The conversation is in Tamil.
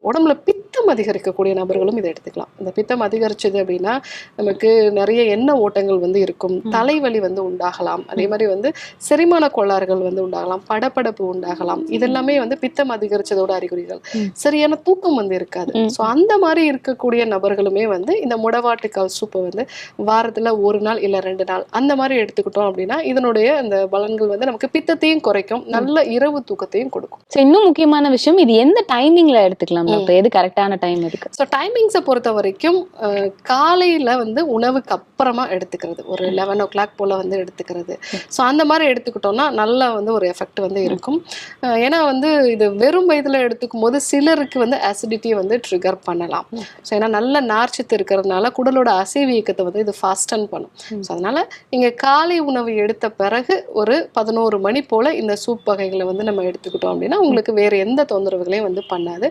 உடம்புல பித்தம் அதிகரிக்கக்கூடிய நபர்களும் இதை எடுத்துக்கலாம். இந்த பித்தம் அதிகரிச்சது அப்படின்னா நமக்கு நிறைய எண்ணெய் ஓட்டங்கள் வந்து இருக்கும், தலைவலி வந்து உண்டாகலாம், அதே மாதிரி வந்து செரிமான கோளாறுகள் வந்து உண்டாகலாம், படபடப்பு உண்டாகலாம். இதெல்லாமே வந்து பித்தம் அதிகரிச்சதோட அறிகுறிகள். சரியான தூக்கம் வந்து இருக்காது. ஸோ அந்த மாதிரி இருக்கக்கூடிய நபர்களுமே வந்து இந்த முடவாட்டுக்கால் சூப்பை வந்து வாரத்துல 1 நாள் இல்ல 2 நாள் அந்த மாதிரி எடுத்துக்கிட்டோம் அப்படின்னா இதனுடைய அந்த பலன்கள் வந்து நமக்கு பித்தத்தையும் குறைக்கும், நல்ல இரவு தூக்கத்தையும் கொடுக்கும். இன்னும் முக்கியமான விஷயம், இது எந்த டைமிங்ல எடுத்துக்கலாம் டாக்டர்? எது கரெக்டான டைம் இருக்கு? ஸோ டைமிங்ஸை பொறுத்த வரைக்கும் காலையில் வந்து உணவுக்கு அப்புறமா எடுத்துக்கிறது, ஒரு 11 போல் வந்து எடுத்துக்கிறது. ஸோ அந்த மாதிரி எடுத்துக்கிட்டோம்னா நல்லா வந்து ஒரு எஃபெக்ட் வந்து இருக்கும். ஏன்னா வந்து இது வெறும் வயதில் எடுத்துக்கும் போது சிலருக்கு வந்து அசிடிட்டியை வந்து ட்ரிகர் பண்ணலாம். ஸோ ஏன்னா நல்ல நார்ச்சத்து இருக்கிறதுனால குடலோட அசைவு இயக்கத்தை வந்து இது ஃபாஸ்டன் பண்ணும். ஸோ அதனால் நீங்கள் காலை உணவு எடுத்த பிறகு ஒரு 11 மணி போல் இந்த சூப் வகைகளை வந்து நம்ம எடுத்துக்கிட்டோம் அப்படின்னா உங்களுக்கு வேறு எந்த தொந்தரவுகளையும் வந்து பண்ணாது.